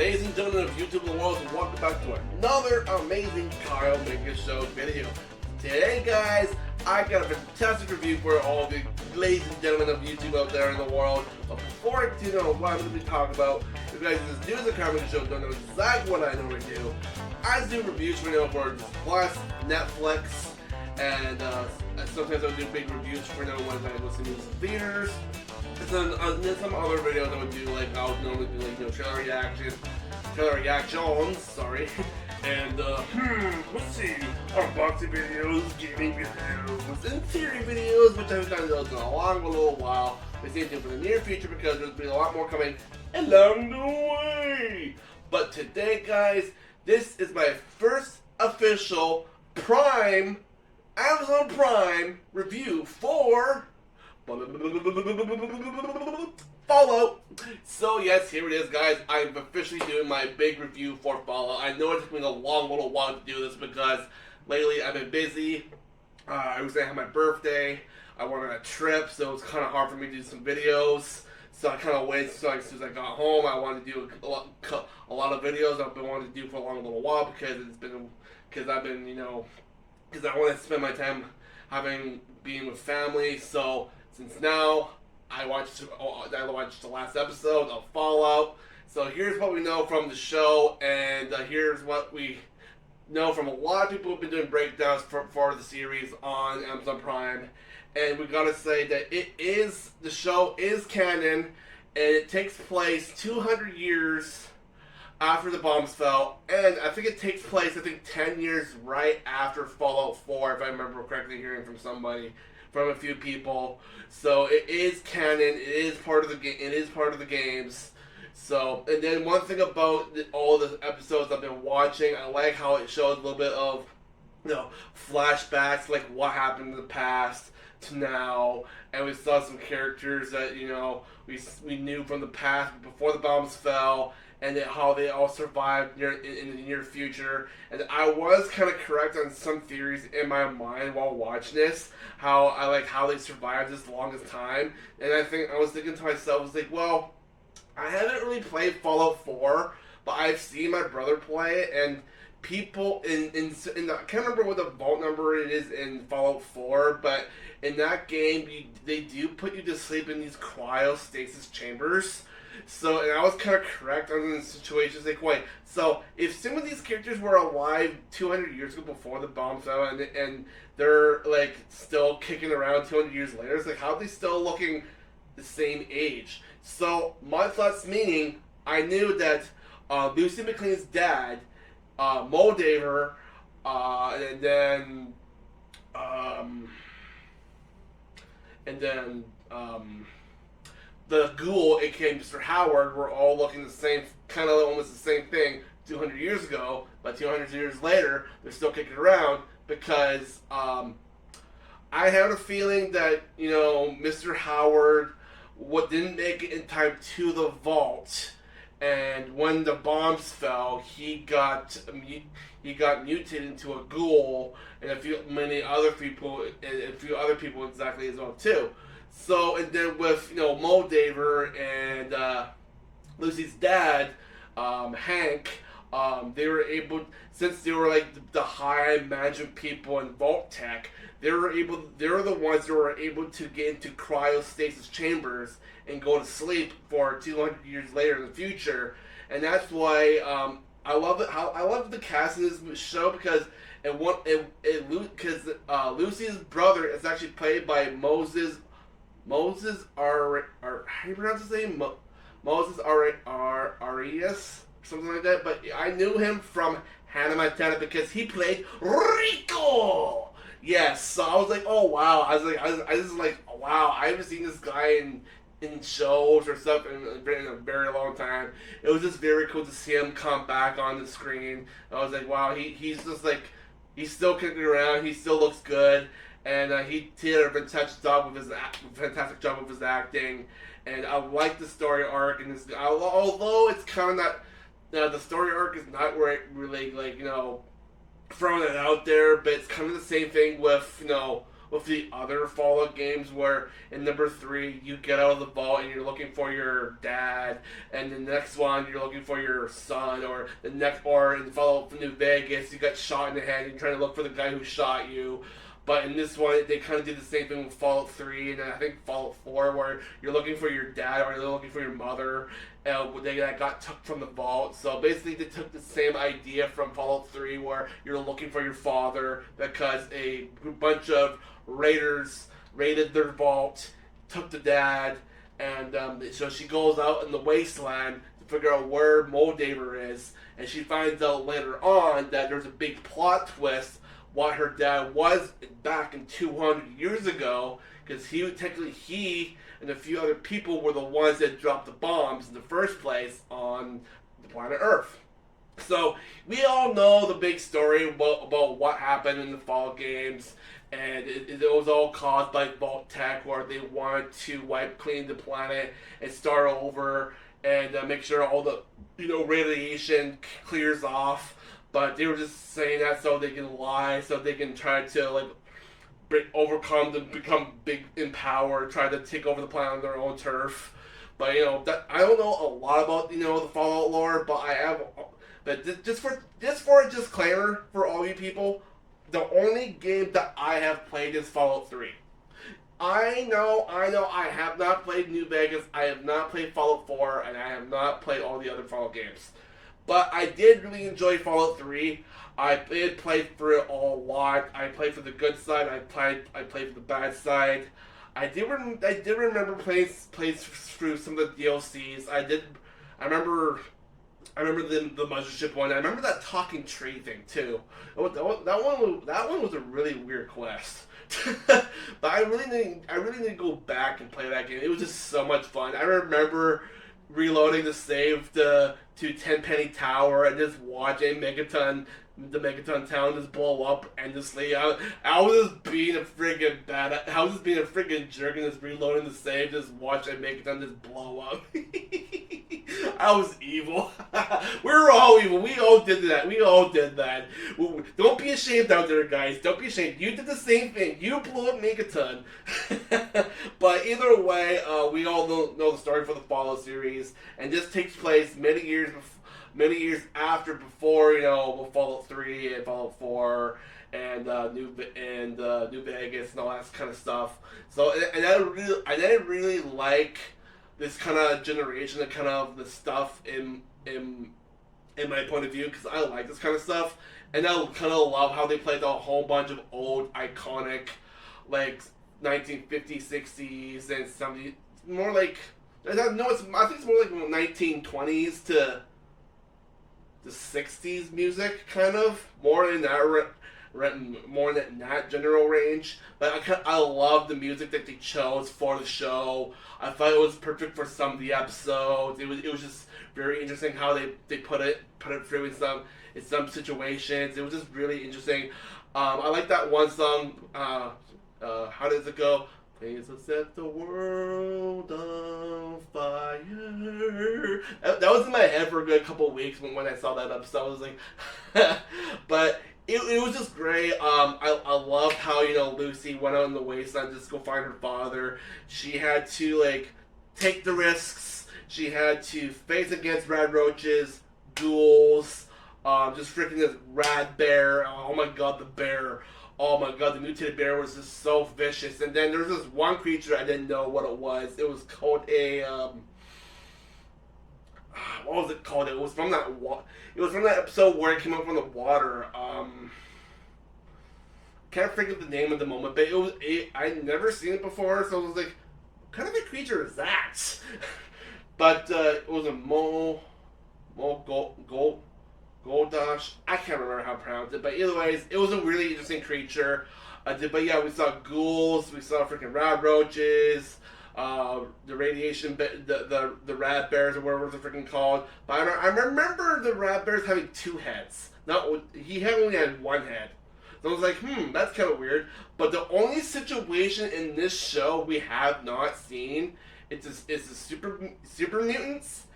Ladies and gentlemen of YouTube and the world, and welcome back to another amazing Kyle Minger Show video. Today, guys, I got a fantastic review for all the ladies and gentlemen of YouTube out there in the world. But before I know what I'm going to be talking about, if you guys is new to the Kyle Minger Show, don't know exactly what I normally do. I do reviews for for Plus, Netflix, and sometimes I'll do big reviews for when I go see movies in theaters. And then some other videos I would do, like I would normally do like trailer reactions, sorry. And let's see, unboxing videos, gaming videos, and theory videos, which I've done those in a little while. We stay tuned for the near future because there's been a lot more coming along the way. But today, guys, this is my first official Amazon Prime review for Fallout. So yes, here it is, guys. I'm officially doing my big review for Fallout. I know it took me a little while to do this because lately I've been busy. I was gonna have my birthday. I went on a trip, so it was kind of hard for me to do some videos. So I kind of waited. So as soon as I got home, I wanted to do a lot of videos I've been wanting to do for a little while because I want to spend my time being with family. So since now I watched the last episode of Fallout. So here's what we know from the show, and here's what we know from a lot of people who've been doing breakdowns for the series on Amazon Prime. And we gotta say that the show is canon, and it takes place 200 years after the bombs fell, and I think it takes place 10 years right after Fallout 4, if I remember correctly, hearing from a few people. So it is canon. It is part of the game. It is part of the games. So, and then one thing about all the episodes I've been watching, I like how it shows a little bit of, flashbacks, like what happened in the past to now, and we saw some characters that we knew from the past before the bombs fell, and then how they all survived in the near future. And I was kind of correct on some theories in my mind while watching this, how they survived this longest time. And I was thinking to myself, I was like, well, I haven't really played Fallout 4, but I've seen my brother play it, and people I can't remember what the vault number it is in Fallout 4, but in that game, they do put you to sleep in these cryostasis chambers. So, and I was kind of correct on the situations. Like, wait, so if some of these characters were alive 200 years ago before the bomb fell, and they're like still kicking around 200 years later, it's like, how are they still looking the same age? So my thoughts, meaning I knew that Lucy McLean's dad, Moldaver, and then the ghoul, aka Mr. Howard, were all looking the same, kind of almost the same thing 200 years ago, but 200 years later, they're still kicking around because I had a feeling that, Mr. Howard didn't make it in time to the vault, and when the bombs fell, he got mutated into a ghoul, and a few other people exactly as well too. So, and then with, Moldaver and Lucy's dad, Hank, they were able, since they were like the high management people in Vault Tech, they were the ones that were able to get into cryostasis chambers and go to sleep for 200 years later in the future. And that's why I love the cast in this show, because Lucy's brother is actually played by Moses how do you pronounce his name? Moses Arias, something like that. But I knew him from Hannah Montana because he played Rico. Yes, so I was like, oh wow. I was like, wow. I haven't seen this guy in shows or stuff in a very long time. It was just very cool to see him come back on the screen. I was like, wow. He's just like, he's still kicking around. He still looks good. And he did a fantastic job with his acting, and I like the story arc. And although it's kind of not, the story arc is not where it really throwing it out there, but it's kind of the same thing with with the other Fallout games where in number 3 you get out of the vault and you're looking for your dad, and the next one you're looking for your son, or in Fallout New Vegas you got shot in the head and you're trying to look for the guy who shot you. But in this one, they kind of did the same thing with Fallout 3 and I think Fallout 4, where you're looking for your dad or you're looking for your mother. They got took from the vault. So basically, they took the same idea from Fallout 3, where you're looking for your father because a bunch of raiders raided their vault, took the dad, and so she goes out in the wasteland to figure out where Moldaver is, and she finds out later on that there's a big plot twist what her dad was back in 200 years ago, because he and a few other people were the ones that dropped the bombs in the first place on the planet Earth. So we all know the big story about what happened in the Fallout games, and it was all caused by Vault Tech, where they wanted to wipe clean the planet and start over and make sure all the radiation clears off. But they were just saying that so they can lie, so they can try to overcome to become big in power, try to take over the planet on their own turf. But I don't know a lot about the Fallout lore, but I have. But just for a disclaimer for all you people, the only game that I have played is Fallout 3. I know, I have not played New Vegas, I have not played Fallout 4, and I have not played all the other Fallout games. But I did really enjoy Fallout 3. I did play through it a lot. I played for the good side. I played for the bad side. I did remember playing through some of the DLCs. I remember the mothership one. I remember that talking tree thing too. That one was a really weird quest. But I really need to go back and play that game. It was just so much fun. I remember reloading the save to Tenpenny Tower and just watching the Megaton town just blow up endlessly. I was just being a friggin' jerk and just reloading the save, just watching Megaton just blow up. I was evil. We were all evil. We all did that. Don't be ashamed out there, guys. Don't be ashamed. You did the same thing. You blew up Megaton. But either way, we all know the story for the Fallout series, and this takes place many years before Fallout 3 and Fallout 4 and New Vegas and all that kind of stuff. So and I really like this kind of generation and kind of the stuff in my point of view, because I like this kind of stuff, and I kind of love how they played a whole bunch of old iconic 1950s, 60s, and 70s. More like I think it's more like 1920s to the 60s music, kind of more in that general range. But I love the music that they chose for the show. I thought it was perfect for some of the episodes. It was just very interesting how they put it through in some situations. It was just really interesting. I like that one song. How does it go? Please set the world on fire. That was in my head for a good couple of weeks when I saw that episode. I was like, but it was just great. I loved how Lucy went out in the wasteland just to go find her father. She had to take the risks. She had to face against rad roaches, ghouls, just freaking this rad bear. Oh my god, the bear. Oh my god, the mutated bear was just so vicious. And then there was this one creature I didn't know what it was. It was called a what was it called? It was from that episode where it came up from the water. Can't think of the name at the moment, but I'd never seen it before, so I was like, what kind of a creature is that? But it was a Goldash. I can't remember how to pronounce it, but either ways, it was a really interesting creature. But yeah, we saw ghouls, we saw freaking rad roaches, the radiation, the rad bears or whatever they're freaking called. But I remember the rad bears having two heads. He only had one head. So I was like, that's kind of weird. But the only situation in this show we have not seen is the super mutants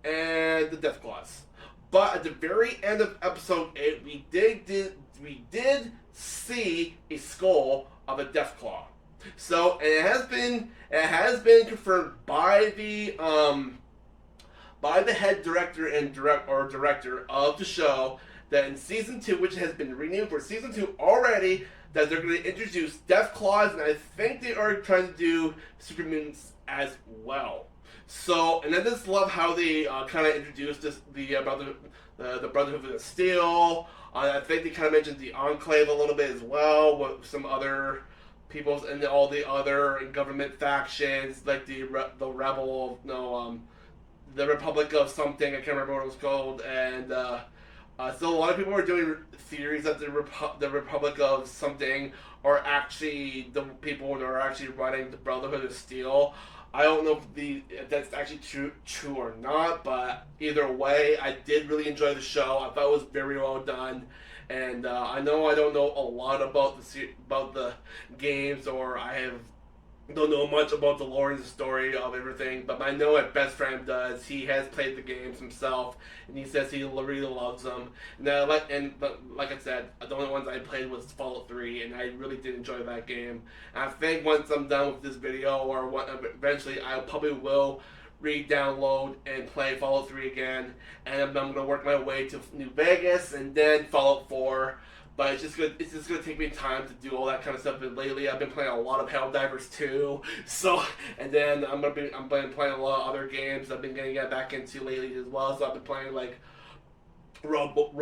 and the Deathclaws. But at the very end of episode 8, we did see a skull of a Deathclaw. So it has been confirmed by the head director and director of the show that in season 2, which has been renewed for season 2 already, that they're going to introduce Deathclaws, and I think they are trying to do super mutants as well. So, and I just love how they kind of introduced the Brotherhood of Steel. I think they kind of mentioned the Enclave a little bit as well, with some other peoples and all the other government factions, like the Rebel, no, the Republic of something. I can't remember what it was called, and so a lot of people are doing theories that the Republic of something are actually the people that are actually running the Brotherhood of Steel. I don't know if that's actually true or not, but either way, I did really enjoy the show. I thought it was very well done, and I know I don't know a lot about the games, or don't know much about the lore and the story of everything, but I know what Best Friend does. He has played the games himself, and he says he really loves them. But like I said, the only ones I played was Fallout 3, and I really did enjoy that game. And I think once I'm done with this video, or eventually, I probably will re-download and play Fallout 3 again, and I'm going to work my way to New Vegas, and then Fallout 4. But it's just gonna take me time to do all that kind of stuff. And lately, I've been playing a lot of Helldivers 2. So, and then I'm playing a lot of other games I've been getting back into lately as well. So I've been playing like RoboCop,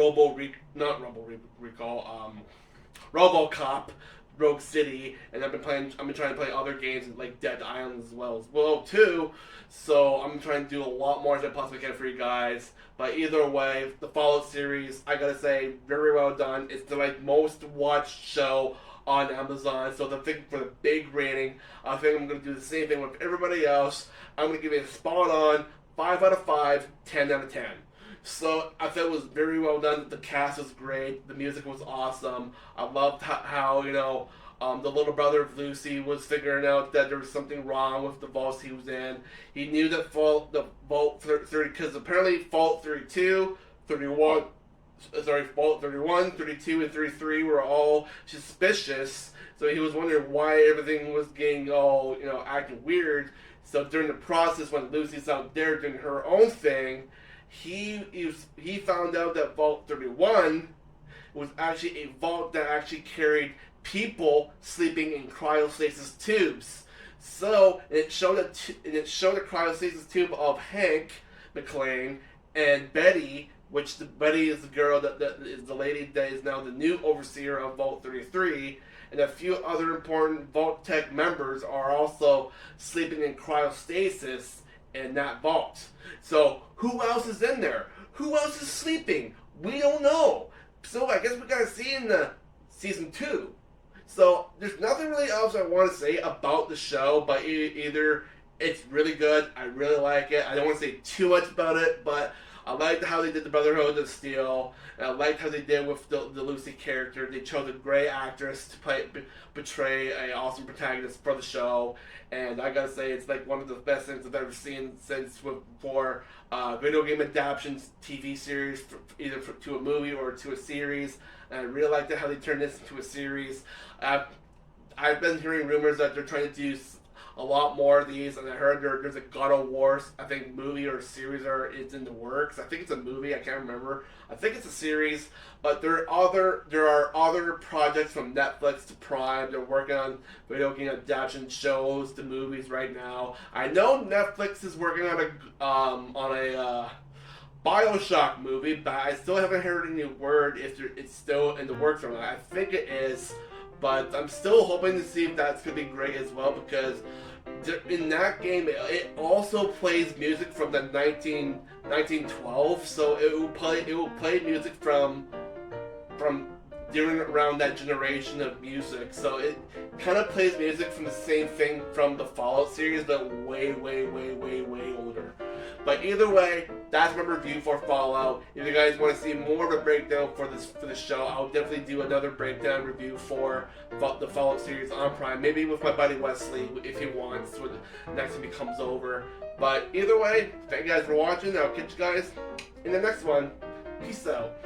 Rogue City, and I've been trying to play other games like Dead Island as well too. So I'm trying to do a lot more as I possibly can for you guys. But either way, the Fallout series, I gotta say, very well done. It's the most watched show on Amazon. So the thing for the big rating, I think I'm gonna do the same thing with everybody else. I'm gonna give it a spot on 5 out of 5, 10 out of 10. So I thought it was very well done. The cast was great. The music was awesome. I loved how the little brother of Lucy was figuring out that there was something wrong with the vaults he was in. He knew that Vault 30, because apparently Vault 32, 31, Vault 31, 32, and 33 were all suspicious. So he was wondering why everything was getting all, acting weird. So during the process, when Lucy's out there doing her own thing, he found out that Vault 31 was actually a vault that actually carried people sleeping in cryostasis tubes. So it showed a cryostasis tube of Hank McClane and Betty, which Betty is the girl that is the lady that is now the new overseer of Vault 33, and a few other important Vault Tech members are also sleeping in cryostasis in that vault. So who else is in there? Who else is sleeping? We don't know. So I guess we gotta see in the season 2. So there's nothing really else I want to say about the show, but either it's really good, I really like it. I don't want to say too much about it, but I liked how they did the Brotherhood of Steel, and I liked how they did with the Lucy character. They chose a great actress to portray an awesome protagonist for the show, and I gotta say it's like one of the best things I've ever seen for video game adaptations, TV series, either to a movie or to a series. And I really liked how they turned this into a series. I've been hearing rumors that they're trying to do a lot more of these, and I heard there's a God of War, I think, movie or series it's in the works. I think it's a movie, I can't remember. I think it's a series, but there are other projects from Netflix to Prime. They're working on video game adaptation shows to movies right now. I know Netflix is working on a BioShock movie, but I still haven't heard any word if it's still in the works or not. I think it is, but I'm still hoping to see if that's going to be great as well, because in that game, it also plays music from the 1912, so it will play music from during around that generation of music. So it kind of plays music from the same thing from the Fallout series, but way older. But either way, that's my review for Fallout. If you guys want to see more of a breakdown for this show, I'll definitely do another breakdown review for the Fallout series on Prime. Maybe with my buddy Wesley, if he wants, when the next one comes over. But either way, thank you guys for watching. I'll catch you guys in the next one. Peace out.